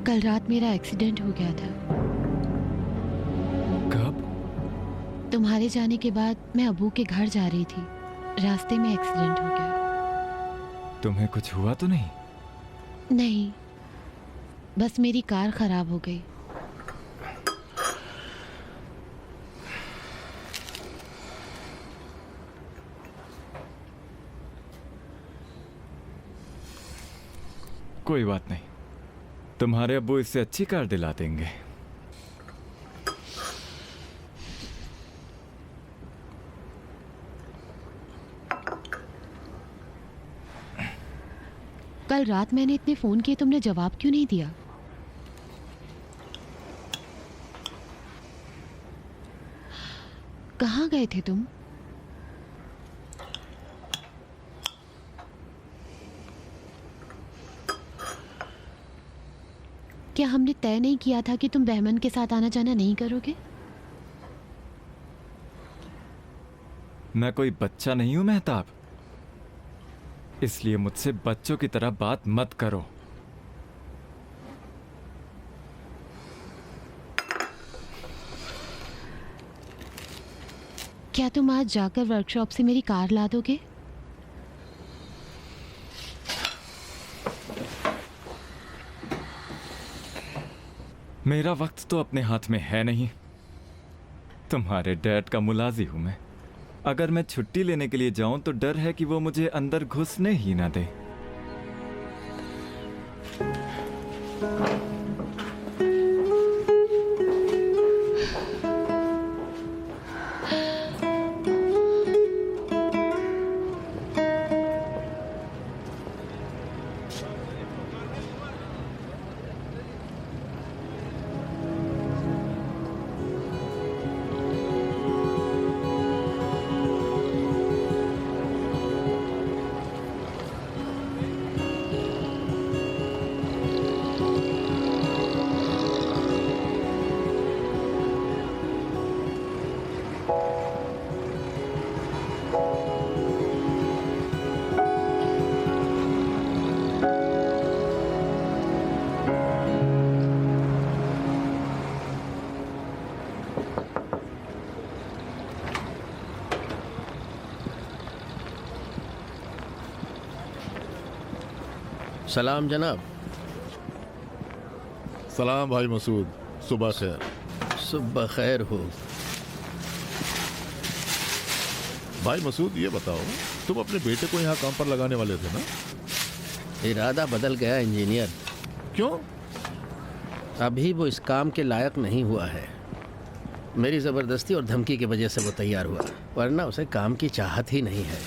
कल रात मेरा एक्सीडेंट हो गया था। कब? तुम्हारे जाने के बाद मैं अबू के घर जा रही थी, रास्ते में एक्सीडेंट हो गया। तुम्हें कुछ हुआ तो नहीं? नहीं, बस मेरी कार खराब हो गई। कोई बात नहीं, तुम्हारे अब्बू इससे अच्छी कार दिला देंगे। कल रात मैंने इतने फोन किए, तुमने जवाब क्यों नहीं दिया? कहाँ गए थे तुम? क्या हमने तय नहीं किया था कि तुम बहमन के साथ आना जाना नहीं करोगे? मैं कोई बच्चा नहीं हूं मेहताब, इसलिए मुझसे बच्चों की तरह बात मत करो। क्या तुम आज जाकर वर्कशॉप से मेरी कार ला दोगे? मेरा वक्त तो अपने हाथ में है नहीं। तुम्हारे डैड का मुलाजी हूं मैं। अगर मैं छुट्टी लेने के लिए जाऊं तो डर है कि वो मुझे अंदर घुसने ही ना दे। सलाम जनाब। सलाम भाई मसूद, सुबह खैर। सुबह खैर हो। भाई मसूद ये बताओ, तुम अपने बेटे को यहाँ काम पर लगाने वाले थे ना? इरादा बदल गया इंजीनियर। क्यों? अभी वो इस काम के लायक नहीं हुआ है। मेरी ज़बरदस्ती और धमकी की वजह से वो तैयार हुआ, वरना उसे काम की चाहत ही नहीं है।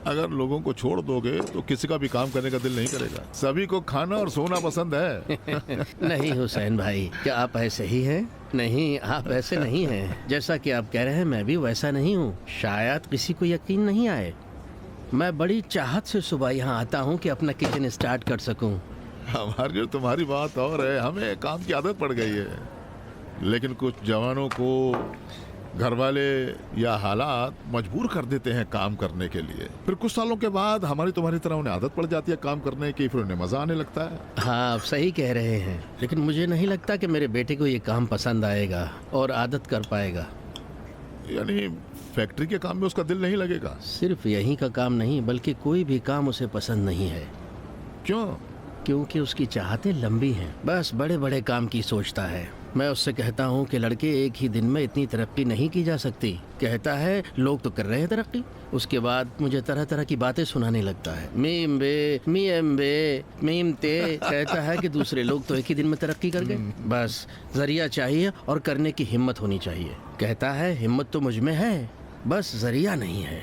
अगर लोगों को छोड़ दोगे तो किसी का भी काम करने का दिल नहीं करेगा। सभी को खाना और सोना पसंद है। नहीं हुसैन भाई, क्या आप ऐसे ही हैं? नहीं, आप ऐसे नहीं हैं। जैसा कि आप कह रहे हैं, मैं भी वैसा नहीं हूँ। शायद किसी को यकीन नहीं आए, मैं बड़ी चाहत से सुबह यहाँ आता हूँ कि अपना किचन स्टार्ट कर सकूँ। हमारी और तुम्हारी बात और है, हमें काम की आदत पड़ गई है। लेकिन कुछ जवानों को घर वाले या हालात मजबूर कर देते हैं काम करने के लिए। फिर कुछ सालों के बाद हमारी तुम्हारी तरह उन्हें आदत पड़ जाती है काम करने की, फिर उन्हें मजा आने लगता है। हाँ, आप सही कह रहे हैं, लेकिन मुझे नहीं लगता कि मेरे बेटे को ये काम पसंद आएगा और आदत कर पाएगा। यानी फैक्ट्री के काम में उसका दिल नहीं लगेगा? सिर्फ यहीं का काम नहीं, बल्कि कोई भी काम उसे पसंद नहीं है। क्यों? क्योंकि उसकी चाहतें लंबी हैं, बस बड़े बड़े काम की सोचता है। मैं उससे कहता हूँ कि लड़के, एक ही दिन में इतनी तरक्की नहीं की जा सकती। कहता है लोग तो कर रहे हैं तरक्की। उसके बाद मुझे तरह तरह की बातें सुनाने लगता है। मीम बे, मीम बे, मीम ते। कहता है कि दूसरे लोग तो एक ही दिन में तरक्की कर गए। बस जरिया चाहिए और करने की हिम्मत होनी चाहिए। कहता है हिम्मत तो मुझ में है, बस जरिया नहीं है।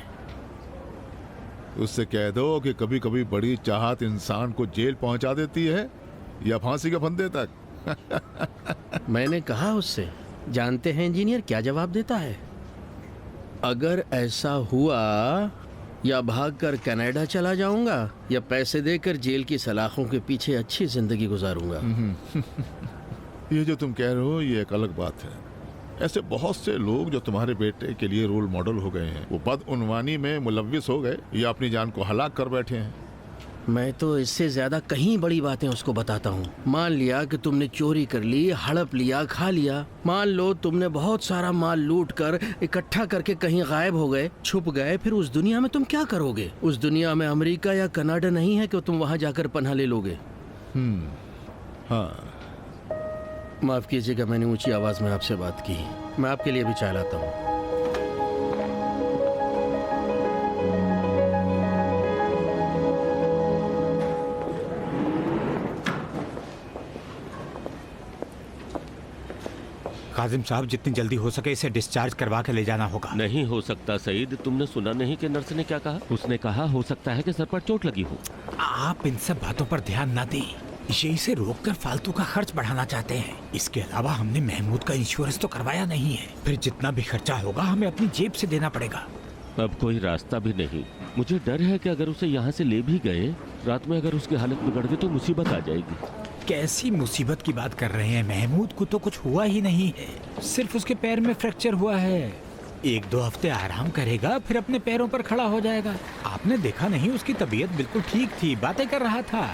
उससे कह दो कि कभी कभी बड़ी चाहत इंसान को जेल पहुंचा देती है या फांसी के फंदे तक। मैंने कहा उससे, जानते हैं इंजीनियर क्या जवाब देता है? अगर ऐसा हुआ या भागकर कनाडा चला जाऊंगा या पैसे देकर जेल की सलाखों के पीछे अच्छी जिंदगी गुजारूंगा। ये जो तुम कह रहे हो ये एक अलग बात है। ऐसे बहुत से लोग जो तुम्हारे बेटे के लिए रोल मॉडल हो गए हैं, वो बदउनवानी में मुलव्विस हो गए या अपनी जान को हलाक कर बैठे हैं। मैं तो इससे ज्यादा कहीं बड़ी बातें उसको बताता हूँ। मान लिया कि तुमने चोरी कर ली, हड़प लिया, खा लिया। मान लो तुमने बहुत सारा माल लूट कर इकट्ठा करके कहीं गायब हो गए, छुप गए, फिर उस दुनिया में तुम क्या करोगे? उस दुनिया में अमेरिका या कनाडा नहीं है कि तुम वहाँ जाकर पनाह ले लोगे। हाँ, माफ कीजिएगा, मैंने ऊंची आवाज में आपसे बात की। मैं आपके लिए भी चाय लाता हूँ। काजिम साहब, जितनी जल्दी हो सके इसे डिस्चार्ज करवा के ले जाना होगा। नहीं हो सकता सईद, तुमने सुना नहीं कि नर्स ने क्या कहा? उसने कहा हो सकता है कि सर पर चोट लगी हो। आप इन सब बातों पर ध्यान ना दें, ये इसे रोककर फालतू का खर्च बढ़ाना चाहते हैं। इसके अलावा हमने महमूद का इंश्योरेंस तो करवाया नहीं है, फिर जितना भी खर्चा होगा हमें अपनी जेब से देना पड़ेगा। अब कोई रास्ता भी नहीं। मुझे डर है कि अगर उसे यहाँ से ले भी गए, रात में अगर उसकी हालत बिगड़ गई तो मुसीबत आ जाएगी। कैसी मुसीबत की बात कर रहे हैं? महमूद को तो कुछ हुआ ही नहीं है, सिर्फ उसके पैर में फ्रैक्चर हुआ है। 1-2 हफ्ते आराम करेगा, फिर अपने पैरों पर खड़ा हो जाएगा। आपने देखा नहीं, उसकी तबीयत बिल्कुल ठीक थी, बातें कर रहा था।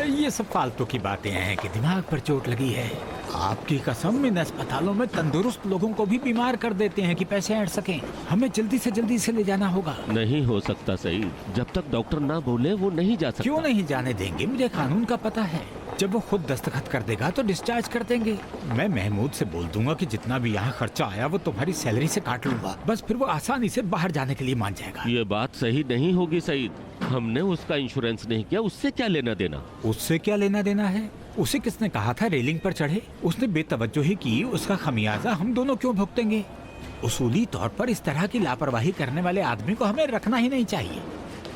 ये सब फालतू की बातें हैं कि दिमाग पर चोट लगी है। आपकी कसम, इन अस्पतालों में तंदुरुस्त लोगों को भी बीमार कर देते हैं कि पैसे ऐंठ सकें। हमें जल्दी से जल्दी इसे ले जाना होगा। नहीं हो सकता सईद, जब तक डॉक्टर ना बोले वो नहीं जा सकता। क्यों नहीं जाने देंगे? मुझे कानून का पता है, जब वो खुद दस्तखत कर देगा तो डिस्चार्ज कर देंगे। मैं महमूद से बोल दूंगा कि जितना भी यहाँ खर्चा आया वो तुम्हारी सैलरी से काट लूंगा, बस फिर वो आसानी से बाहर जाने के लिए मान जाएगा। ये बात सही नहीं होगी सईद, हमने उसका इंश्योरेंस नहीं किया, उससे क्या लेना देना? उससे क्या लेना देना है? उसे किसने कहा था रेलिंग पर चढ़े? उसने बेतवज्जोही की, उसका खमियाजा हम दोनों क्यों भुगतेंगे? उसूली तौर पर इस तरह की लापरवाही करने वाले आदमी को हमें रखना ही नहीं चाहिए।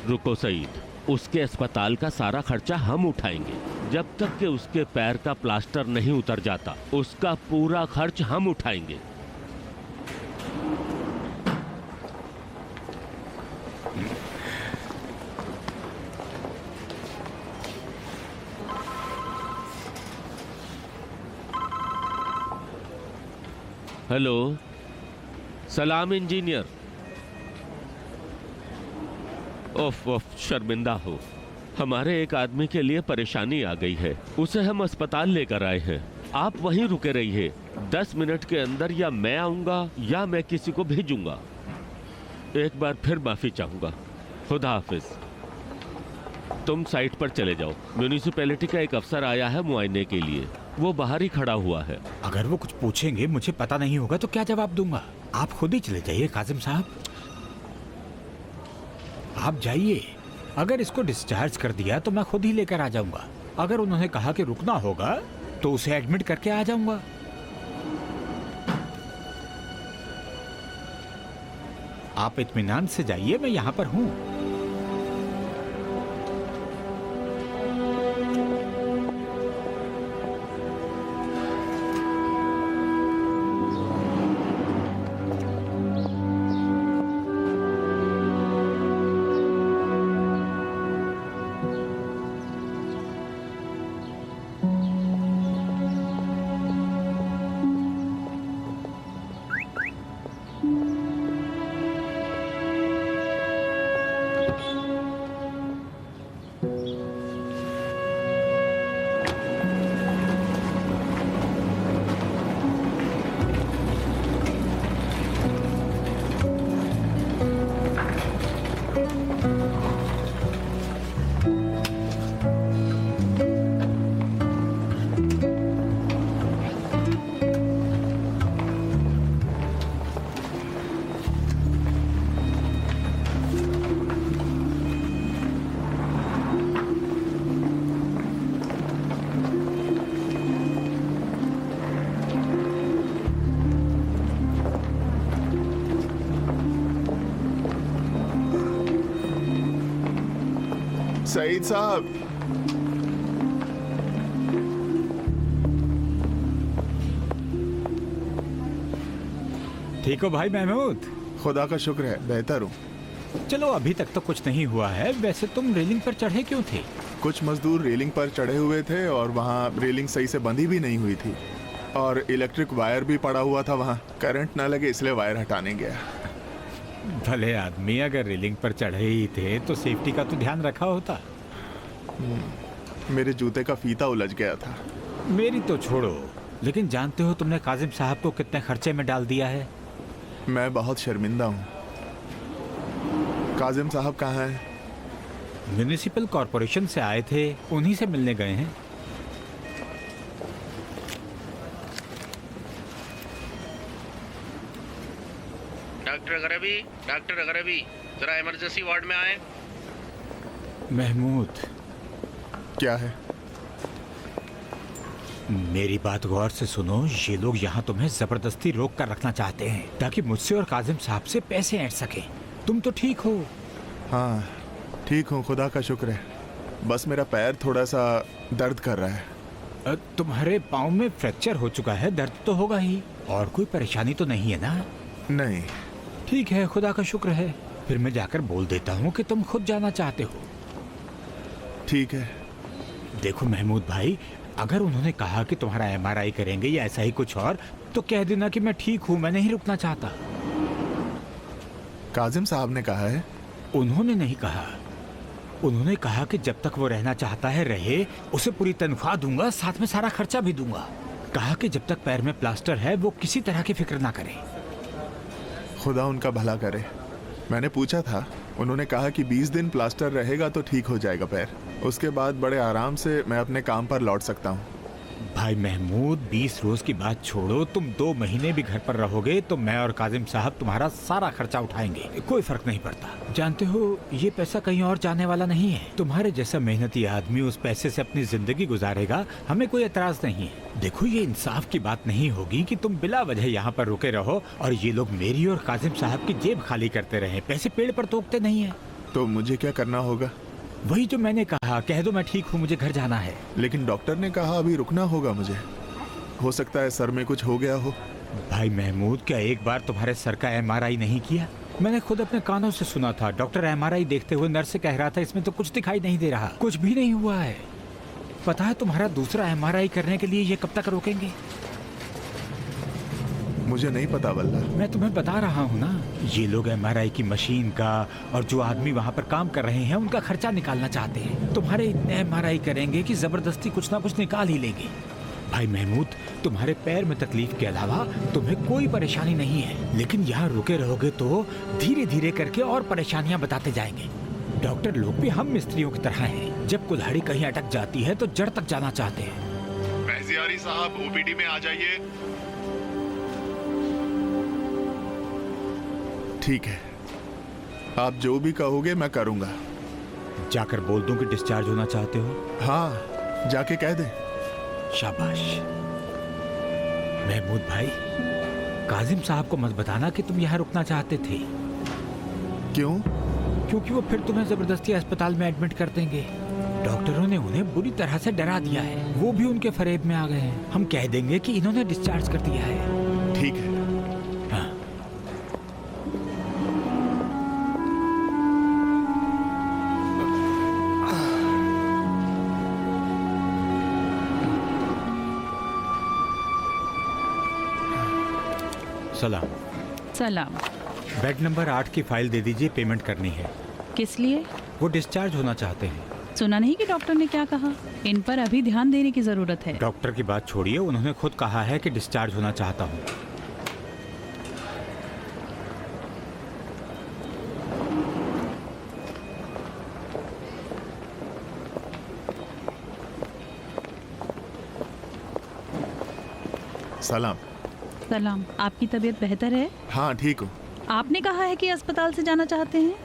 रुको सईद, उसके अस्पताल का सारा खर्चा हम उठाएंगे। जब तक कि उसके पैर का प्लास्टर नहीं उतर जाता, उसका पूरा खर्च हम उठाएंगे। हेलो, सलाम इंजीनियर। ओफ, शर्मिंदा हो। हमारे एक आदमी के लिए परेशानी आ गई है, उसे हम अस्पताल लेकर आए हैं। आप वहीं रुके रहिए, 10 मिनट के अंदर या मैं आऊंगा या मैं किसी को भेजूंगा। एक बार फिर माफी चाहूंगा। खुदा हाफिज। तुम साइट पर चले जाओ, म्यूनिसिपैलिटी का एक अफसर आया है मुआयने के लिए, वो बाहर ही खड़ा हुआ है। अगर वो कुछ पूछेंगे, मुझे पता नहीं होगा तो क्या जवाब दूंगा? आप खुद ही चले जाइए काजिम साहब, आप जाइए। अगर इसको डिस्चार्ज कर दिया तो मैं खुद ही लेकर आ जाऊंगा। अगर उन्होंने कहा कि रुकना होगा तो उसे एडमिट करके आ जाऊंगा। आप इत्मीनान से जाइए, मैं यहाँ पर हूँ। सईद साहब, ठीक हो भाई महमूद? खुदा का शुक्र है, बेहतर हूँ। चलो, अभी तक तो कुछ नहीं हुआ है। वैसे तुम रेलिंग पर चढ़े क्यों थे? कुछ मजदूर रेलिंग पर चढ़े हुए थे और वहाँ रेलिंग सही से बंधी भी नहीं हुई थी और इलेक्ट्रिक वायर भी पड़ा हुआ था वहाँ। करंट ना लगे इसलिए वायर हटाने गया। भले आदमी, अगर रेलिंग पर चढ़े ही थे तो सेफ्टी का तो ध्यान रखा होता। मेरे जूते का फीता उलझ गया था। मेरी तो छोड़ो, लेकिन जानते हो तुमने काजिम साहब को कितने खर्चे में डाल दिया है? मैं बहुत शर्मिंदा हूँ। काजिम साहब कहाँ हैं? म्यूनिसिपल कॉरपोरेशन से आए थे, उन्हीं से मिलने गए हैं। डॉक्टर अगरबी, जरा इमरजेंसी वार्ड में आए। महमूद, क्या है? मेरी बात गौर से सुनो। ये लोग यहाँ तुम्हें जबरदस्ती रोक कर रखना चाहते हैं ताकि मुझसे और काजिम साहब से पैसे ऐंठ सके। तुम तो ठीक हो? हाँ ठीक हूँ, खुदा का शुक्र है। बस मेरा पैर थोड़ा सा दर्द कर रहा है। तुम्हारे पाँव में फ्रैक्चर हो चुका है, दर्द तो होगा ही। और कोई परेशानी तो नहीं है ना? नहीं। ठीक है, खुदा का शुक्र है। फिर मैं जाकर बोल देता हूँ कि तुम खुद जाना चाहते हो। ठीक है। देखो महमूद भाई, अगर उन्होंने कहा कि तुम्हारा एमआरआई करेंगे या ऐसा ही कुछ और, तो कह देना कि मैं ठीक हूँ, मैं नहीं रुकना चाहता। काजिम साहब ने कहा है? उन्होंने नहीं कहा। उन्होंने कहा कि जब तक वो रहना चाहता है रहे, उसे पूरी तनख्वाह दूंगा, साथ में सारा खर्चा भी दूंगा। कहा कि जब तक पैर में प्लास्टर है वो किसी तरह की फिक्र ना करे। खुदा उनका भला करे। मैंने पूछा था, उन्होंने कहा कि 20 दिन प्लास्टर रहेगा तो ठीक हो जाएगा पैर। उसके बाद बड़े आराम से मैं अपने काम पर लौट सकता हूँ। भाई महमूद, 20 रोज की बात छोड़ो, तुम 2 महीने भी घर पर रहोगे तो मैं और काजिम साहब तुम्हारा सारा खर्चा उठाएंगे, कोई फर्क नहीं पड़ता। जानते हो, ये पैसा कहीं और जाने वाला नहीं है। तुम्हारे जैसा मेहनती आदमी उस पैसे से अपनी जिंदगी गुजारेगा, हमें कोई एतराज नहीं है। देखो, ये इंसाफ की बात नहीं होगी कि तुम बिला वजह यहाँ पर रुके रहो और ये लोग मेरी और काजिम साहब की जेब खाली करते रहे। पैसे पेड़ पर तोड़ते नहीं है। तो मुझे क्या करना होगा? वही जो मैंने कहा, कह दो मैं ठीक हूँ, मुझे घर जाना है। लेकिन डॉक्टर ने कहा अभी रुकना होगा मुझे। हो सकता है सर में कुछ हो गया हो। भाई महमूद, क्या एक बार तुम्हारे सर का एमआरआई नहीं किया? मैंने खुद अपने कानों से सुना था। डॉक्टर एमआरआई देखते हुए नर्स से कह रहा था इसमें तो कुछ दिखाई नहीं दे रहा, कुछ भी नहीं हुआ है। पता है तुम्हारा दूसरा एमआरआई करने के लिए ये कब तक रोकेंगे? मुझे नहीं पता वल्ला। मैं तुम्हें बता रहा हूँ ना, ये लोग एमआरआई की मशीन का और जो आदमी वहाँ पर काम कर रहे हैं उनका खर्चा निकालना चाहते हैं। तुम्हारे इतने एमआरआई करेंगे कि जबरदस्ती कुछ ना कुछ निकाल ही लेंगे। भाई महमूद, तुम्हारे पैर में तकलीफ के अलावा तुम्हें कोई परेशानी नहीं है, लेकिन यहाँ रुके रहोगे तो धीरे धीरे करके और परेशानियाँ बताते जाएंगे। डॉक्टर लोग भी हम मिस्त्रियों की तरह हैं, जब कुल्हाड़ी कहीं अटक जाती है तो जड़ तक जाना चाहते हैं। महजियारी साहब, ओपीडी में आ जाइए। ठीक है, आप जो भी कहोगे मैं करूंगा। जाकर बोल दूं कि डिस्चार्ज होना चाहते हो? हाँ, जाके कह दे। शाबाश। महमूद भाई, काजिम साहब को मत बताना कि तुम यहाँ रुकना चाहते थे। क्यों? क्योंकि वो फिर तुम्हें जबरदस्ती अस्पताल में एडमिट कर देंगे। डॉक्टरों ने उन्हें बुरी तरह से डरा दिया है, वो भी उनके फरेब में आ गए हैं। हम कह देंगे कि इन्होंने डिस्चार्ज कर दिया है। ठीक है। हाँ। सलाम। सलाम। बेड नंबर 8 की फाइल दे दीजिए, पेमेंट करनी है। किस लिए? वो डिस्चार्ज होना चाहते हैं। सुना नहीं कि डॉक्टर ने क्या कहा? इन पर अभी ध्यान देने की जरूरत है। डॉक्टर की बात छोड़िए, उन्होंने खुद कहा है कि डिस्चार्ज होना चाहता हूँ। सलाम। सलाम। आपकी तबीयत बेहतर है? हाँ ठीक हूँ। आपने कहा है कि अस्पताल से जाना चाहते हैं।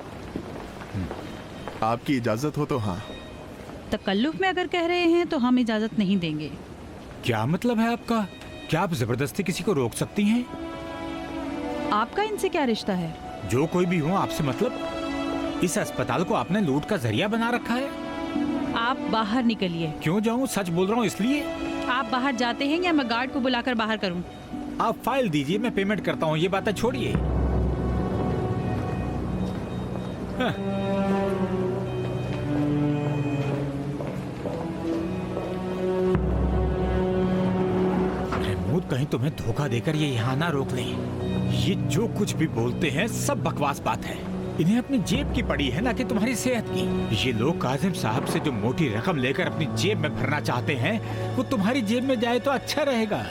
आपकी इजाजत हो तो हाँ। तकल्लुफ में अगर कह रहे हैं तो हम इजाजत नहीं देंगे। क्या मतलब है आपका? क्या आप जबरदस्ती किसी को रोक सकती हैं? आपका इनसे क्या रिश्ता है? जो कोई भी हो, आपसे मतलब? इस अस्पताल को आपने लूट का जरिया बना रखा है। आप बाहर निकलिए। क्यों जाऊं? सच बोल रहा हूँ इसलिए। आप बाहर जाते हैं या मैं गार्ड को बुलाकर बाहर करूं? आप फाइल दीजिए, मैं पेमेंट करता हूँ। ये बातें छोड़िए। महमूद, कहीं तुम्हें धोखा देकर ये यहाँ ना रोक लें। ये जो कुछ भी बोलते हैं सब बकवास बात है। इन्हें अपनी जेब की पड़ी है, ना कि तुम्हारी सेहत की। ये लोग काजिम साहब से जो मोटी रकम लेकर अपनी जेब में भरना चाहते हैं, वो तुम्हारी जेब में जाए तो अच्छा रहेगा।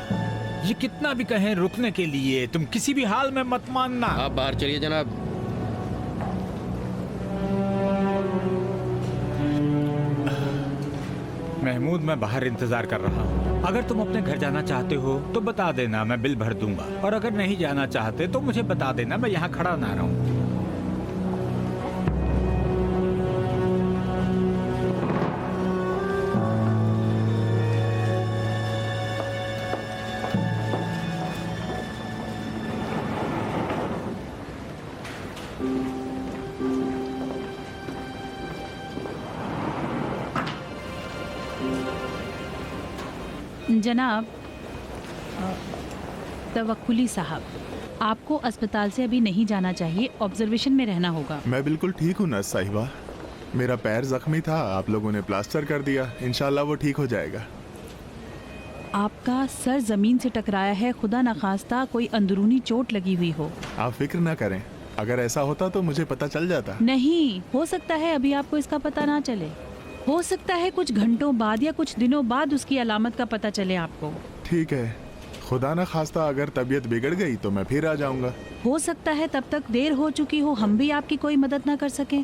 ये कितना भी कहें रुकने के लिए, तुम किसी भी हाल में मत मानना। आप बाहर चलिए जनाब। महमूद, मैं बाहर इंतजार कर रहा हूँ। अगर तुम अपने घर जाना चाहते हो तो बता देना, मैं बिल भर दूंगा। और अगर नहीं जाना चाहते तो मुझे बता देना, मैं यहाँ खड़ा ना रहूँ। जनाब, तवक्कुली साहब, आपको अस्पताल से अभी नहीं जाना चाहिए, ऑब्जर्वेशन में रहना होगा। मैं बिल्कुल ठीक हूँ नर्स साहिबा। मेरा पैर जख्मी था, आप लोगों ने प्लास्टर कर दिया, इंशाल्लाह वो ठीक हो जाएगा। आपका सर जमीन से टकराया है, खुदा न खास्ता कोई अंदरूनी चोट लगी हुई हो। आप फिक्र ना करें, अगर ऐसा होता तो मुझे पता चल जाता। नहीं, हो सकता है अभी आपको इसका पता ना चले। हो सकता है कुछ घंटों बाद या कुछ दिनों बाद उसकी अलामत का पता चले आपको। ठीक है, खुदा न खास्ता अगर तबीयत बिगड़ गई तो मैं फिर आ जाऊंगा। हो सकता है तब तक देर हो चुकी हो, हम भी आपकी कोई मदद ना कर सकें।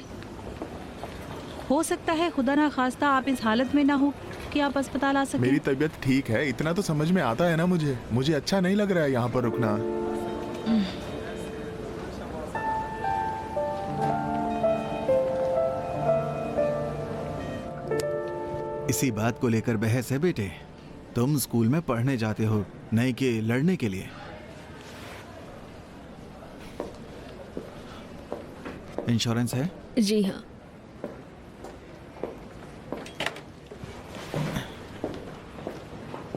हो सकता है खुदा ना खास्ता आप इस हालत में ना हो कि आप अस्पताल आ सकें। मेरी तबीयत ठीक है, इतना तो समझ में आता है ना। मुझे अच्छा नहीं लग रहा है यहाँ पर रुकना। इसी बात को लेकर बहस है बेटे। तुम स्कूल में पढ़ने जाते हो, नहीं कि लड़ने के लिए। इंश्योरेंस है? जी हाँ।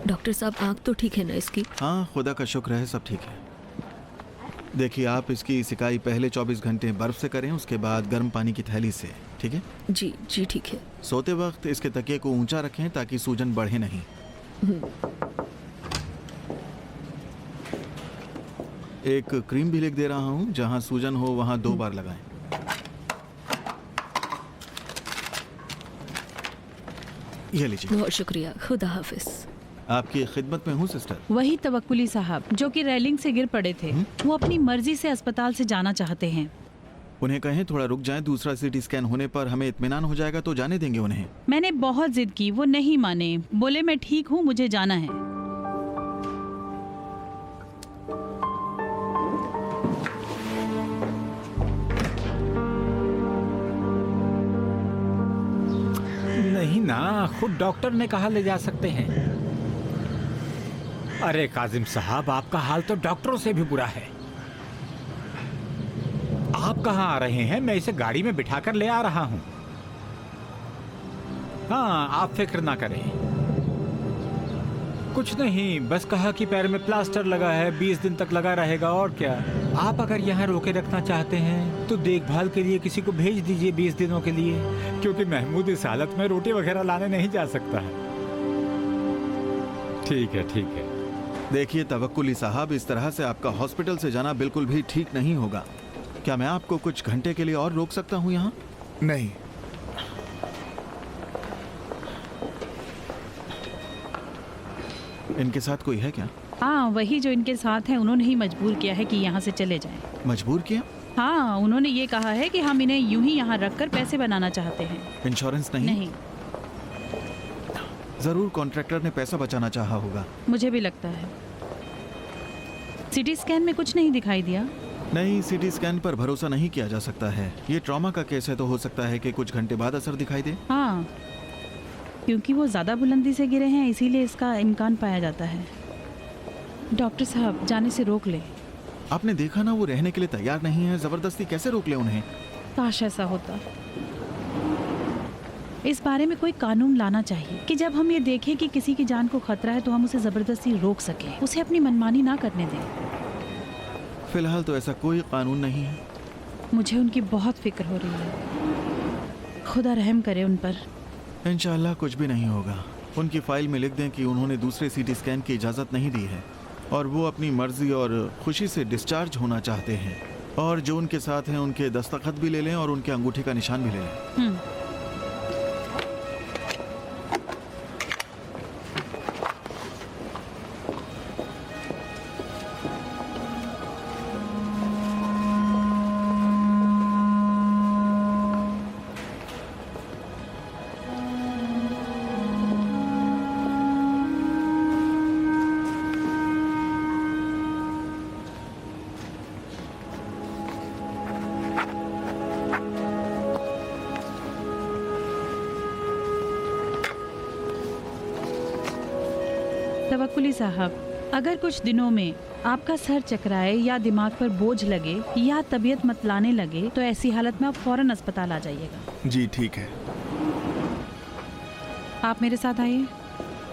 डॉक्टर साहब, आँख तो ठीक है ना इसकी? हाँ, खुदा का शुक्र है, सब ठीक है। देखिए, आप इसकी सिकाई पहले 24 घंटे बर्फ से करें, उसके बाद गर्म पानी की थैली से, ठीक है? जी जी ठीक है। सोते वक्त इसके तकिए को ऊंचा रखें ताकि सूजन बढ़े नहीं। एक क्रीम भी लिख दे रहा हूँ, जहाँ सूजन हो वहाँ 2 बार लगाएं। ये लीजिए। बहुत शुक्रिया, खुदा हाफिज। आपकी खिदमत में हूँ सिस्टर। वही तवक्कुली साहब जो कि रेलिंग से गिर पड़े थे, वो अपनी मर्जी से अस्पताल से जाना चाहते हैं। उन्हें कहें थोड़ा रुक जाएं, दूसरा सीटी स्कैन होने पर हमें इत्मीनान हो जाएगा तो जाने देंगे उन्हें। मैंने बहुत जिद की, वो नहीं माने, बोले मैं ठीक हूँ, मुझे जाना है। नहीं ना, खुद डॉक्टर ने कहा ले जा सकते हैं। अरे काजिम साहब, आपका हाल तो डॉक्टरों से भी बुरा है। आप कहाँ आ रहे हैं? मैं इसे गाड़ी में बिठाकर ले आ रहा हूँ। हाँ, आप फिक्र ना करें। कुछ नहीं, बस कहा कि पैर में प्लास्टर लगा है, 20 दिन तक लगा रहेगा, और क्या। आप अगर यहाँ रोके रखना चाहते हैं तो देखभाल के लिए किसी को भेज दीजिए 20 दिनों के लिए, क्योंकि महमूद इस हालत में रोटी वगैरह लाने नहीं जा सकता है। ठीक है, ठीक है। देखिए तवक्कुली साहब, इस तरह से आपका हॉस्पिटल से जाना बिल्कुल भी ठीक नहीं होगा। क्या मैं आपको कुछ घंटे के लिए और रोक सकता हूँ यहाँ? नहीं। इनके साथ कोई है क्या? हाँ, वही जो इनके साथ हैं, उन्होंने ही मजबूर किया है कि यहाँ से चले जाएं। मजबूर किया? हाँ, उन्होंने ये कहा है कि हम इन्हें यूं ही यहाँ रखकर पैसे बनाना चाहते हैं। इंश्योरेंस नहीं? नहीं। जरूर कॉन्ट्रैक्टर ने पैसा बचाना चाहा होगा। मुझे भी लगता है। सीटी स्कैन में कुछ नहीं दिखाई दिया। नहीं, सीटी स्कैन पर भरोसा नहीं किया जा सकता है। ये ट्रॉमा का केस है तो हो सकता है कि कुछ घंटे बाद असर दिखाई दे। हाँ, क्योंकि वो ज़्यादा बुलंदी से गिरे हैं, इसीलिए इसका इम्कान पाया जाता है। डॉक्टर साहब, जाने से रोक ले। आपने देखा ना, वो रहने के लिए तैयार नहीं है, जबरदस्ती कैसे रोक ले उन्हें? काश ऐसा होता। इस बारे में कोई कानून लाना चाहिए कि जब हम ये देखें कि किसी की जान को खतरा है तो हम उसे जबरदस्ती रोक सकें, उसे अपनी मनमानी ना करने दें। फिलहाल तो ऐसा कोई कानून नहीं है। मुझे उनकी बहुत फिक्र हो रही है। खुदा रहम करे उन पर। इंशाल्लाह कुछ भी नहीं होगा। उनकी फाइल में लिख दें कि उन्होंने दूसरे सीटी स्कैन की इजाज़त नहीं दी है और वो अपनी मर्जी और खुशी से डिस्चार्ज होना चाहते हैं। और जो उनके साथ हैं उनके दस्तखत भी ले लें और उनके अंगूठे का निशान भी ले लें। तवक्कुली साहब, अगर कुछ दिनों में आपका सर चकराए या दिमाग पर बोझ लगे या तबीयत मतलाने लगे तो ऐसी हालत में आप फौरन अस्पताल आ जाइएगा। जी ठीक है। आप मेरे साथ आइए।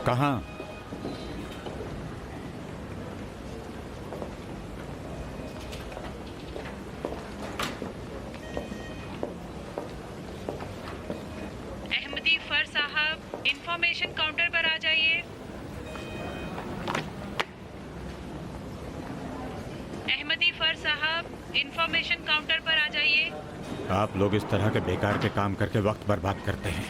कहाँ? अहमदी फर साहब, इंफॉर्मेशन काउंटर पर आ जाइए। अहमदी फर साहब, इंफॉर्मेशन काउंटर पर आ जाइए। आप लोग इस तरह के बेकार के काम करके वक्त बर्बाद करते हैं।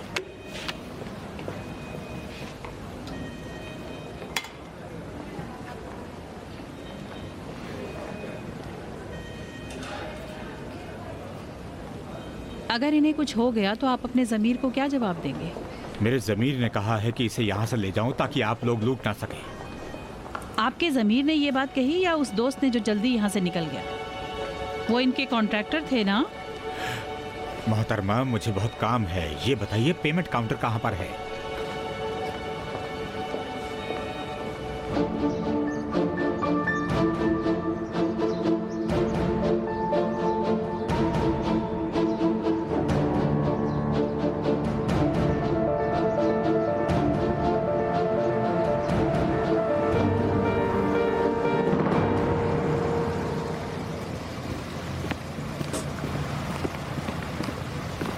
अगर इन्हें कुछ हो गया तो आप अपने ज़मीर को क्या जवाब देंगे? मेरे ज़मीर ने कहा है कि इसे यहाँ से ले जाऊं ताकि आप लोग लूट ना सके। आपके ज़मीर ने ये बात कही या उस दोस्त ने जो जल्दी यहाँ से निकल गया? वो इनके कॉन्ट्रैक्टर थे ना? मोहतरमा, मुझे बहुत काम है। ये बताइए पेमेंट काउंटर कहाँ पर है?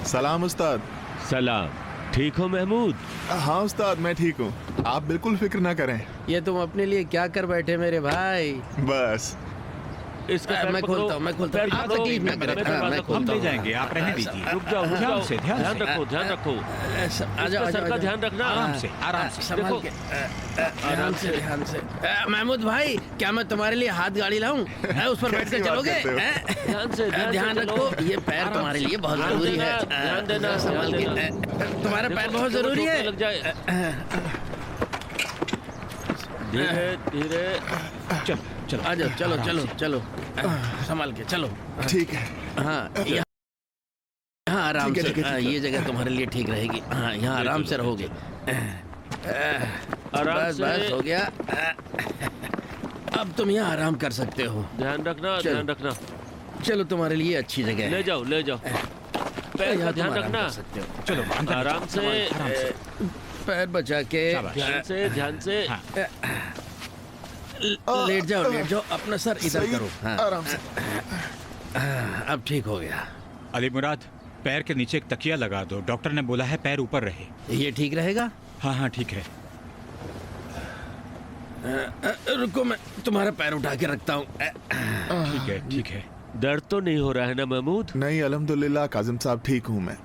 सलाम उस्ताद। सलाम। ठीक हो महमूद? हाँ उस्ताद, मैं ठीक हूँ। आप बिल्कुल फिक्र ना करें। ये तुम अपने लिए क्या कर बैठे मेरे भाई? बस इसका पैर मैं पकड़ो। खोलता हूँ, मैं खोलता हूँ। पैर आप पकड़ो। तकलीफ ना करें। हाँ, मैं हम खोलता ले हूँ। जाएंगे, आप रहने दीजिए। रुक जाओ, रुक ध्यान जाओ। से, ध्यान से। रखो, ध्यान रखो। आ जाओ, इसका सर का ध्यान रखना। आराम से, आराम से। संभाल देखो। के। ध्यान से, ध्यान से। महमूद भाई, क्या मैं तुम्हारे लिए हाथ गाड़ी लाऊं? उस पर बैठ कर कैसी बात चलोगे? करते हो? ध्यान से, ध्यान से ध्यान चलो। रखो, ये पैर तुम्हारे लिए बहुत ध्यान जरूरी देना, है। ध्यान देना, संभाल ध्यान के। तुम्हारा पैर देखो, बहुत जरूरी चोट है। लग जाए। धीरे धीरे। चलो चलो, आ जाओ, चलो चलो चलो, संभाल के चलो। ठीक है। हाँ, यहाँ आराम ठीक है, से। ठीक है, ठीक है। ये जगह तुम्हारे लिए ठीक रहेगी। हाँ, यहाँ आराम से रहोगे। आराम बस से। बस हो गया। अब तुम यहाँ आराम कर सकते हो। ध्यान रखना, चलो। ध्यान रखना। चलो, तुम्हारे लिए अच्छी जगह है। ले जाओ, ले जाओ। पैर का यहाँ तुम ध्यान आराम रखना। कर सकते हो। चलो अंदर आराम से, आराम से। पैर बचा के शाबाश। ध्यान से, ध्यान से। हाँ। लेट जाओ, लेट जाओ। अपना सर इधर सही, करो। हाँ, आराम से। अब ठीक हो गया। अली मुराद, पैर के नीचे एक तकिया लगा दो। डॉक्टर ने बोला है पैर ऊपर रहे। ये ठीक रहेगा? हाँ हाँ ठीक है। रुको, मैं तुम्हारा पैर उठा के रखता हूँ। ठीक है, ठीक है। दर्द तो नहीं हो रहा है ना महमूद? नहीं, अल्हम्दुलिल्लाह काजिम साहब, ठीक हूँ मैं।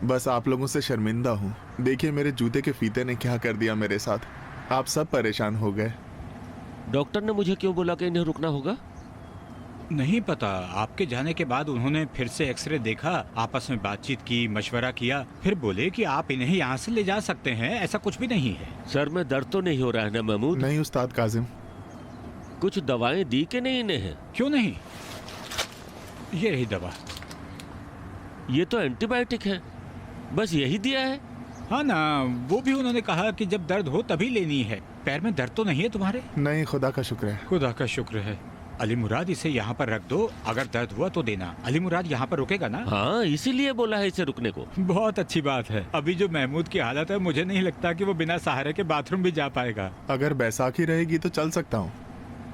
बस आप लोगों से शर्मिंदा हूँ। देखिए मेरे जूते के फीते ने क्या कर दिया मेरे साथ। आप सब परेशान हो गए। डॉक्टर ने मुझे क्यों बोला कि इन्हें रुकना होगा? नहीं पता, आपके जाने के बाद उन्होंने फिर से एक्सरे देखा, आपस में बातचीत की, मशवरा किया, फिर बोले कि आप इन्हें यहाँ से ले जा सकते हैं। ऐसा कुछ भी नहीं है। सर में दर्द तो नहीं हो रहा है ना महमूद? नहीं उस्ताद काजिम। कुछ दवाएं दी कि नहीं इन्हें? क्यों नहीं, ये रही दवा। ये तो एंटीबायोटिक है, बस यही दिया है। हाँ ना, वो भी उन्होंने कहा कि जब दर्द हो तभी लेनी है। पैर में दर्द तो नहीं है तुम्हारे? नहीं, खुदा का शुक्र है। खुदा का शुक्र है। अली मुराद, इसे यहाँ पर रख दो, अगर दर्द हुआ तो देना। अली मुराद यहाँ पर रुकेगा ना? हाँ, इसीलिए बोला है इसे रुकने को। बहुत अच्छी बात है। अभी जो महमूद की हालत है, मुझे नहीं लगता कि वो बिना सहारे के बाथरूम भी जा पाएगा। अगर बैसाखी रहेगी तो चल सकता हूँ।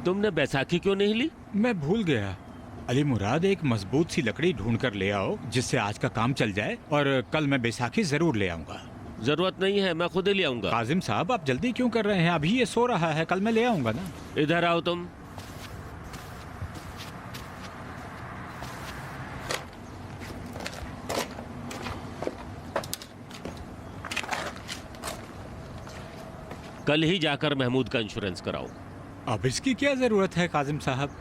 तुमने बैसाखी क्यों नहीं ली? मैं भूल गया। अली मुराद, एक मजबूत सी लकड़ी ढूंढ कर ले आओ जिससे आज का काम चल जाए, और कल मैं बैसाखी जरूर ले आऊंगा। जरूरत नहीं है, मैं खुद ही ले आऊंगा। काजिम साहब, आप जल्दी क्यों कर रहे हैं? अभी ये सो रहा है, कल मैं ले आऊंगा ना। इधर आओ तुम। कल ही जाकर महमूद का इंश्योरेंस कराओ। अब इसकी क्या जरूरत है काजिम साहब?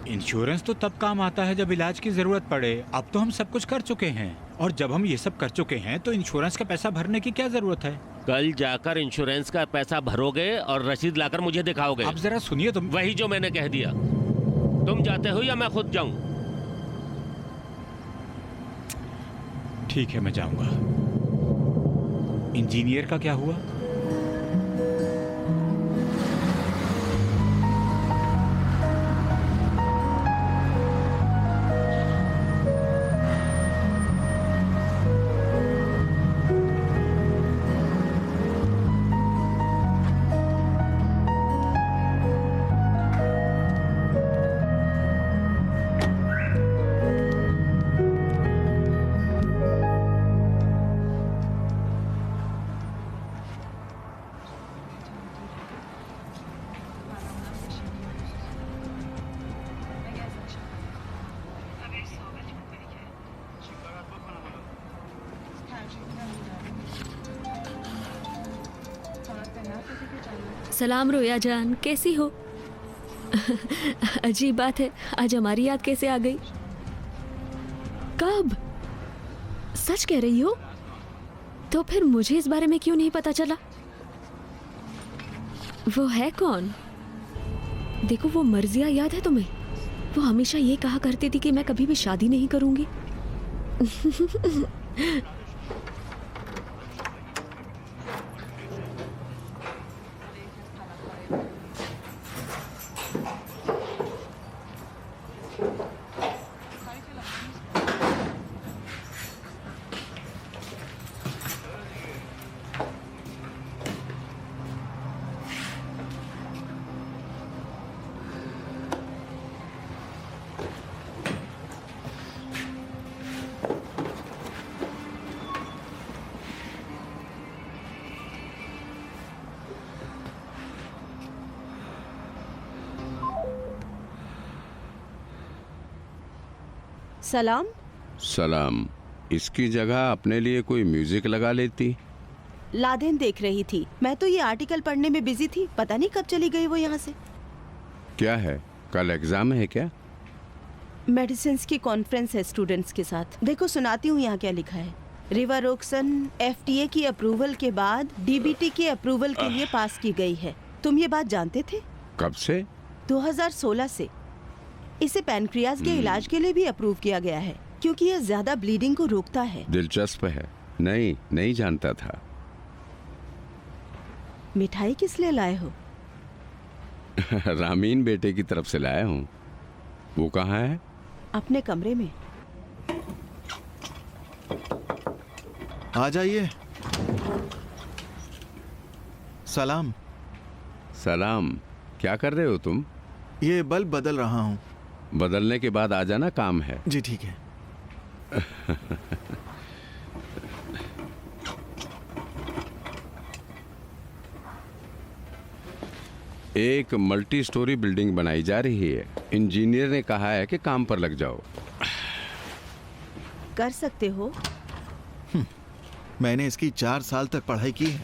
इंश्योरेंस तो तब काम आता है जब इलाज की जरूरत पड़े। अब तो हम सब कुछ कर चुके हैं, और जब हम ये सब कर चुके हैं तो इंश्योरेंस का पैसा भरने की क्या जरूरत है? कल जाकर इंश्योरेंस का पैसा भरोगे और रसीद लाकर मुझे दिखाओगे। अब जरा सुनिए तुम। वही जो मैंने कह दिया। तुम जाते हो या मैं खुद जाऊं? ठीक है, मैं जाऊंगा। इंजीनियर का क्या हुआ? सलाम रोया जान, कैसी हो? अजीब बात है, आज हमारी याद कैसे आ गई? कब? सच कह रही हो? तो फिर मुझे इस बारे में क्यों नहीं पता चला? वो है कौन? देखो, वो मर्जिया याद है तुम्हें? वो हमेशा ये कहा करती थी कि मैं कभी भी शादी नहीं करूंगी। सलाम। सलाम। इसकी जगह अपने लिए कोई म्यूजिक लगा लेती। लादेन देख रही थी। मैं तो ये आर्टिकल पढ़ने में बिजी थी, पता नहीं कब चली गई वो यहाँ से। क्या है, कल एग्जाम है क्या? मेडिसिन की कॉन्फ्रेंस है स्टूडेंट्स के साथ। देखो सुनाती हूँ यहाँ क्या लिखा है। रिवारोक्सन FDA की अप्रूवल के बाद DBT के अप्रूवल के लिए पास की गई है। तुम ये बात जानते थे? कब से? 2016 से। इसे पैनक्रियाज के इलाज के लिए भी अप्रूव किया गया है, क्योंकि यह ज्यादा ब्लीडिंग को रोकता है। दिलचस्प है, नहीं जानता था। मिठाई किस लिए लाए हो? रामीन बेटे की तरफ से लाया हूँ। वो कहाँ है? अपने कमरे में। आ जाइए। सलाम। सलाम। क्या कर रहे हो तुम? ये बल्ब बदल रहा हूँ। बदलने के बाद आ जाना, काम है। जी ठीक है। एक मल्टी स्टोरी बिल्डिंग बनाई जा रही है। इंजीनियर ने कहा है कि काम पर लग जाओ। कर सकते हो। मैंने इसकी 4 साल तक पढ़ाई की है।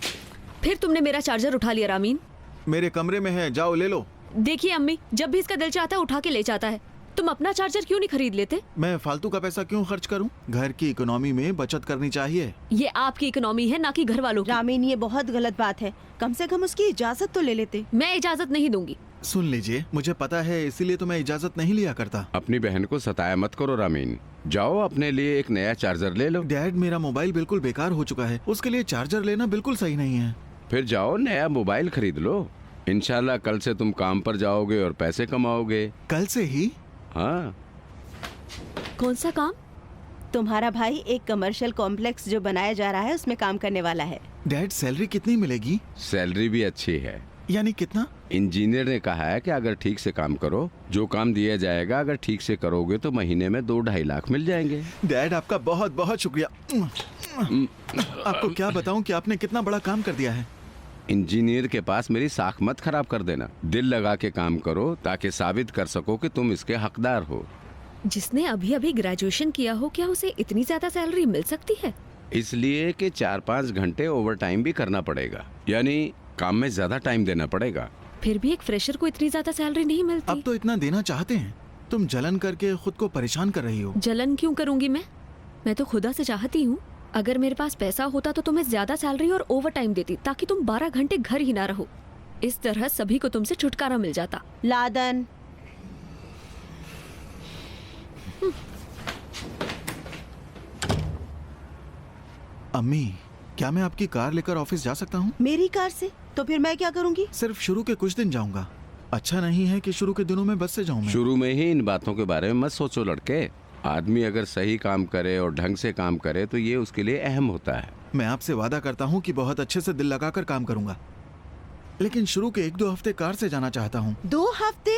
फिर तुमने मेरा चार्जर उठा लिया रामीन। मेरे कमरे में है, जाओ ले लो। देखिए अम्मी, जब भी इसका दिल चाहता है उठा के ले जाता है। तुम अपना चार्जर क्यों नहीं खरीद लेते? मैं फालतू का पैसा क्यों खर्च करूं? घर की इकोनॉमी में बचत करनी चाहिए। ये आपकी इकोनॉमी है, ना कि घर वालों की। रामीन, ये बहुत गलत बात है। कम से कम उसकी इजाजत तो ले लेते। मैं इजाजत नहीं दूंगी। सुन लीजिए, मुझे पता है, इसीलिए तो मैं इजाजत नहीं लिया करता। अपनी बहन को सताया मत करो रामीन। जाओ अपने लिए एक नया चार्जर ले लो। डैड, मेरा मोबाइल बिल्कुल बेकार हो चुका है, उसके लिए चार्जर लेना बिल्कुल सही नहीं है। फिर जाओ नया मोबाइल खरीद लो। इंशाल्लाह कल से तुम काम पर जाओगे और पैसे कमाओगे। कल से ही? हाँ। कौन सा काम? तुम्हारा भाई एक कमर्शियल कॉम्प्लेक्स जो बनाया जा रहा है उसमें काम करने वाला है। डैड, सैलरी कितनी मिलेगी? सैलरी भी अच्छी है। यानी कितना? इंजीनियर ने कहा है कि अगर ठीक से काम करो, जो काम दिया जाएगा अगर ठीक से करोगे तो महीने में 2-2.5 लाख मिल जाएंगे। डैड, आपका बहुत बहुत शुक्रिया। आपको क्या बताऊं कि आपने कितना बड़ा काम कर दिया है। इंजीनियर के पास मेरी साख मत खराब कर देना। दिल लगा के काम करो ताकि साबित कर सको कि तुम इसके हकदार हो। जिसने अभी अभी ग्रेजुएशन किया हो, क्या उसे इतनी ज्यादा सैलरी मिल सकती है? इसलिए कि 4-5 घंटे ओवर टाइम भी करना पड़ेगा। यानी काम में ज्यादा टाइम देना पड़ेगा। फिर भी एक फ्रेशर को इतनी ज्यादा सैलरी नहीं मिलती। अब तो इतना देना चाहते हैं, तुम जलन करके खुद को परेशान कर रही हो। जलन क्यों करूंगी मैं तो खुदा से चाहती हूँ अगर मेरे पास पैसा होता तो तुम्हें ज्यादा सैलरी और ओवर टाइम देती, ताकि तुम 12 घंटे घर ही ना रहो। इस तरह सभी को तुमसे छुटकारा मिल जाता। लादन, अम्मी, क्या मैं आपकी कार लेकर ऑफिस जा सकता हूँ? मेरी कार से? तो फिर मैं क्या करूँगी? सिर्फ शुरू के कुछ दिन जाऊंगा। अच्छा नहीं है कि शुरू के दिनों में बस से जाऊं मैं। शुरू में ही इन बातों के बारे में मत सोचो लड़के। आदमी अगर सही काम करे और ढंग से काम करे तो ये उसके लिए अहम होता है। मैं आपसे वादा करता हूँ कि बहुत अच्छे से दिल लगाकर काम करूंगा, लेकिन शुरू के 1-2 हफ्ते कार से जाना चाहता हूँ। 2 हफ्ते?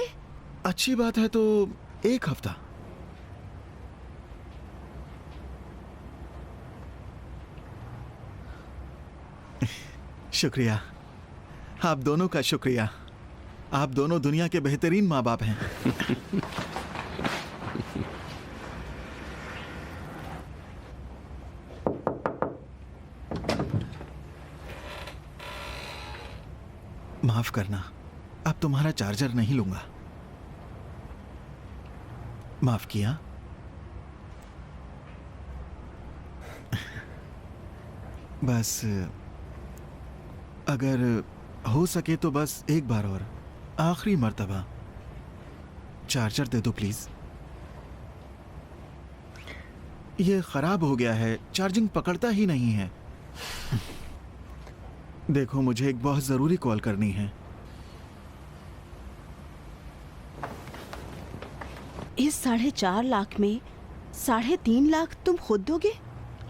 अच्छी बात है तो 1 हफ्ता। शुक्रिया, आप दोनों का शुक्रिया। आप दोनों दुनिया के बेहतरीन माँ बाप हैं। माफ करना, अब तुम्हारा चार्जर नहीं लूंगा। माफ किया? बस अगर हो सके तो बस एक बार और, आखिरी मर्तबा चार्जर दे दो प्लीज। ये खराब हो गया है, चार्जिंग पकड़ता ही नहीं है। देखो, मुझे एक बहुत जरूरी कॉल करनी है। इस 4.5 लाख में 3.5 लाख तुम खुद दोगे?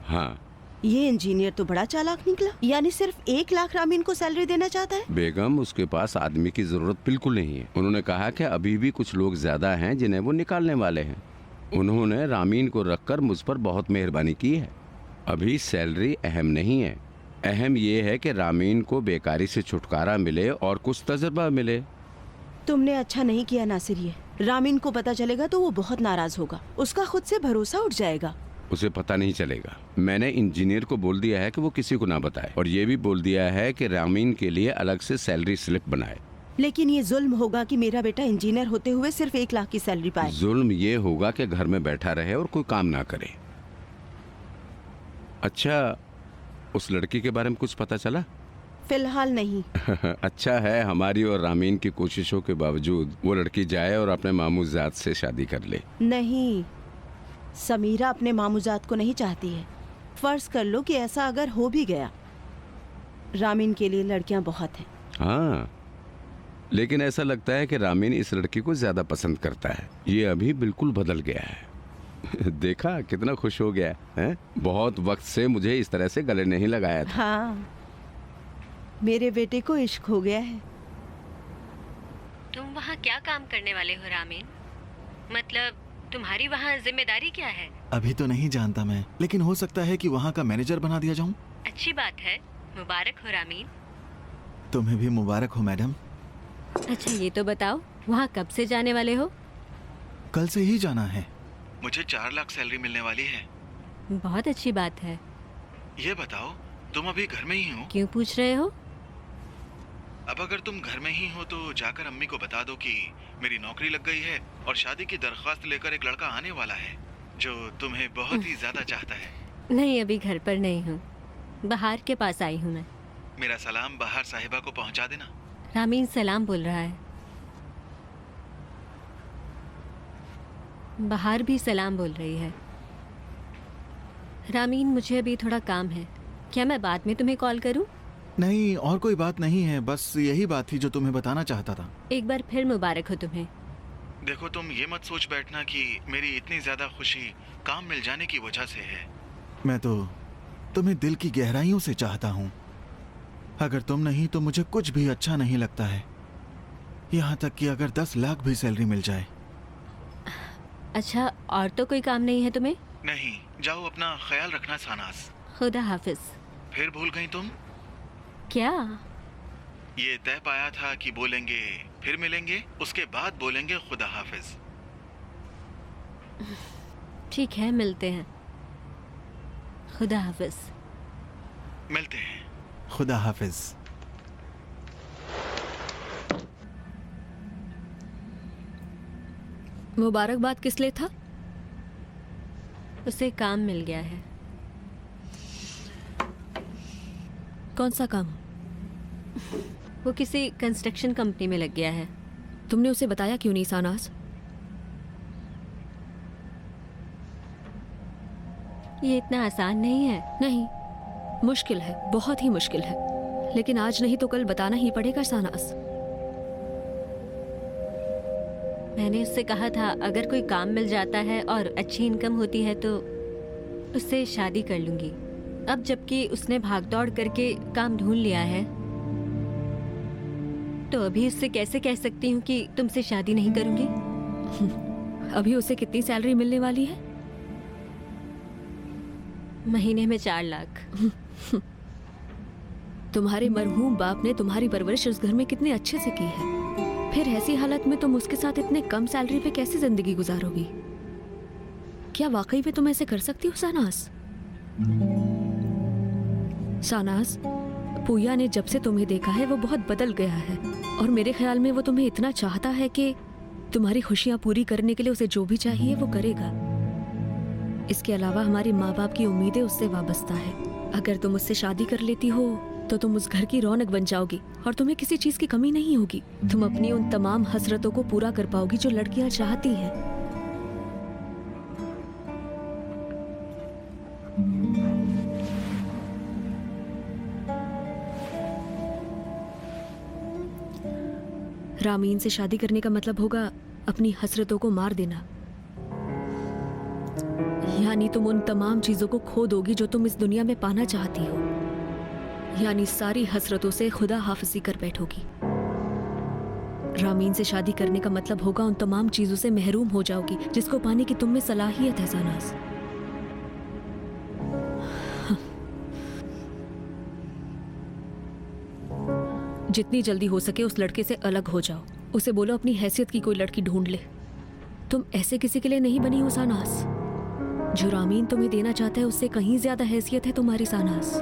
हाँ। ये इंजीनियर तो बड़ा चालाक निकला, यानी सिर्फ 1 लाख रामीन को सैलरी देना चाहता है। बेगम, उसके पास आदमी की जरूरत बिल्कुल नहीं है। उन्होंने कहा कि अभी भी कुछ लोग ज्यादा हैं जिन्हें वो निकालने वाले हैं। उन्होंने रामीन को रखकर मुझ पर बहुत मेहरबानी की है। अभी सैलरी अहम नहीं है, अहम ये है कि रामीन को बेकारी से छुटकारा मिले और कुछ तजुर्बा मिले। तुमने अच्छा नहीं किया नासिर। ये रामीन को पता चलेगा तो वो बहुत नाराज होगा, उसका खुद से भरोसा उठ जाएगा। उसे पता नहीं चलेगा। मैंने इंजीनियर को बोल दिया है कि वो किसी को ना बताए, और ये भी बोल दिया है कि रामीन के लिए अलग से सैलरी स्लिप बनाए। लेकिन ये जुल्म होगा कि मेरा बेटा इंजीनियर होते हुए सिर्फ 1 लाख की सैलरी पाए। जुल्म ये होगा कि घर में बैठा रहे और कोई काम ना करे। अच्छा, उस लड़की के बारे में कुछ पता चला? फिलहाल नहीं। अच्छा है, हमारी और रामीन की कोशिशों के बावजूद वो लड़की जाए और अपने मामूजाद से शादी कर ले। नहीं, समीरा अपने मामूजात को नहीं चाहती है। फर्ज कर लो कि ऐसा अगर हो भी गया, रामीन के लिए लड़कियां बहुत हैं। हाँ, लेकिन ऐसा लगता है कि रामीन इस लड़की को ज्यादा पसंद करता है। ये अभी बिल्कुल बदल गया है। देखा कितना खुश हो गया है? बहुत वक्त से मुझे इस तरह से गले नहीं लगाया था। हाँ, मेरे बेटे को इश्क हो गया है। तुम वहाँ क्या काम करने वाले हो रामीन? मतलब तुम्हारी वहाँ जिम्मेदारी क्या है? अभी तो नहीं जानता मैं, लेकिन हो सकता है कि वहाँ का मैनेजर बना दिया जाऊँ। अच्छी बात है, मुबारक हो रामीन। तुम्हें भी मुबारक हो मैडम। अच्छा, ये तो बताओ, वहाँ कब से जाने वाले हो? कल से ही जाना है। मुझे 4 लाख सैलरी मिलने वाली है। बहुत अच्छी बात है। ये बताओ, तुम अभी घर में ही हो? क्यों पूछ रहे हो? अब अगर तुम घर में ही हो तो जाकर अम्मी को बता दो कि मेरी नौकरी लग गई है और शादी की दरख्वास्त लेकर एक लड़का आने वाला है जो तुम्हें बहुत ही ज्यादा चाहता है। नहीं, अभी घर पर नहीं हूँ, बहार के पास आई हूँ मैं। मेरा सलाम बहार साहिबा को पहुँचा देना। रामीन सलाम बोल रहा है। बहार भी सलाम बोल रही है। रामीन, मुझे अभी थोड़ा काम है, क्या मैं बाद में तुम्हें कॉल करूं? नहीं, और कोई बात नहीं है, बस यही बात थी जो तुम्हें बताना चाहता था। एक बार फिर मुबारक हो तुम्हें। देखो, तुम ये मत सोच बैठना कि मेरी इतनी ज्यादा खुशी काम मिल जाने की वजह से है। मैं तो तुम्हें दिल की गहराइयों से चाहता हूँ। अगर तुम नहीं तो मुझे कुछ भी अच्छा नहीं लगता है, यहाँ तक कि अगर 10 लाख भी सैलरी मिल जाए। अच्छा, और तो कोई काम नहीं है तुम्हें? नहीं, जाओ, अपना ख्याल रखना सानास। खुदा हाफिज। फिर भूल गई तुम? क्या? ये तय पाया था कि बोलेंगे फिर मिलेंगे, उसके बाद बोलेंगे खुदा हाफिज। ठीक है, मिलते हैं। खुदा हाफिज। मिलते हैं। खुदा हाफिज। मुबारकबाद किस लिए था? उसे काम मिल गया है। कौन सा काम? वो किसी कंस्ट्रक्शन कंपनी में लग गया है। तुमने उसे बताया क्यों नहीं सानास? ये इतना आसान नहीं है। नहीं, मुश्किल है, बहुत ही मुश्किल है। लेकिन आज नहीं तो कल बताना ही पड़ेगा सानास। मैंने उससे कहा था अगर कोई काम मिल जाता है और अच्छी इनकम होती है तो उससे शादी कर लूंगी। अब जबकि उसने भागदौड़ करके काम ढूंढ लिया है तो अभी उससे कैसे कह सकती हूँ कि तुमसे शादी नहीं करूंगी? अभी उसे कितनी सैलरी मिलने वाली है? महीने में 4 लाख। तुम्हारे मरहूम बाप ने तुम्हारी परवरिश उस घर में कितने अच्छे से की है, फिर ऐसी हालत में तुम उसके साथ इतने कम सैलरी पे कैसे जिंदगी गुजारोगी? क्या वाकई में तुम ऐसे कर सकती हो सानास? सानास, पूया ने जब से तुम्हें देखा है वो बहुत बदल गया है और मेरे ख्याल में वो तुम्हें इतना चाहता है कि तुम्हारी खुशियां पूरी करने के लिए उसे जो भी चाहिए वो करेगा। इसके अलावा हमारे माँ बाप की उम्मीदें उससे वाबस्ता है। अगर तुम उससे शादी कर लेती हो तो तुम उस घर की रौनक बन जाओगी और तुम्हें किसी चीज की कमी नहीं होगी। तुम अपनी उन तमाम हसरतों को पूरा कर पाओगी जो लड़कियां चाहती हैं। रामीन से शादी करने का मतलब होगा अपनी हसरतों को मार देना, यानी तुम उन तमाम चीजों को खो दोगी जो तुम इस दुनिया में पाना चाहती हो, यानी सारी हसरतों से खुदा हाफिजी कर बैठोगी। रामीन से शादी करने का मतलब होगा उन तमाम चीजों से महरूम हो जाओगी जिसको पाने की तुम में सलाहियत है सानास। जितनी जल्दी हो सके उस लड़के से अलग हो जाओ। उसे बोलो अपनी हैसियत की कोई लड़की ढूंढ ले। तुम ऐसे किसी के लिए नहीं बनी हो सानास। जो रामीन तुम्हें देना चाहता है उससे कहीं ज्यादा हैसियत है तुम्हारी सानास।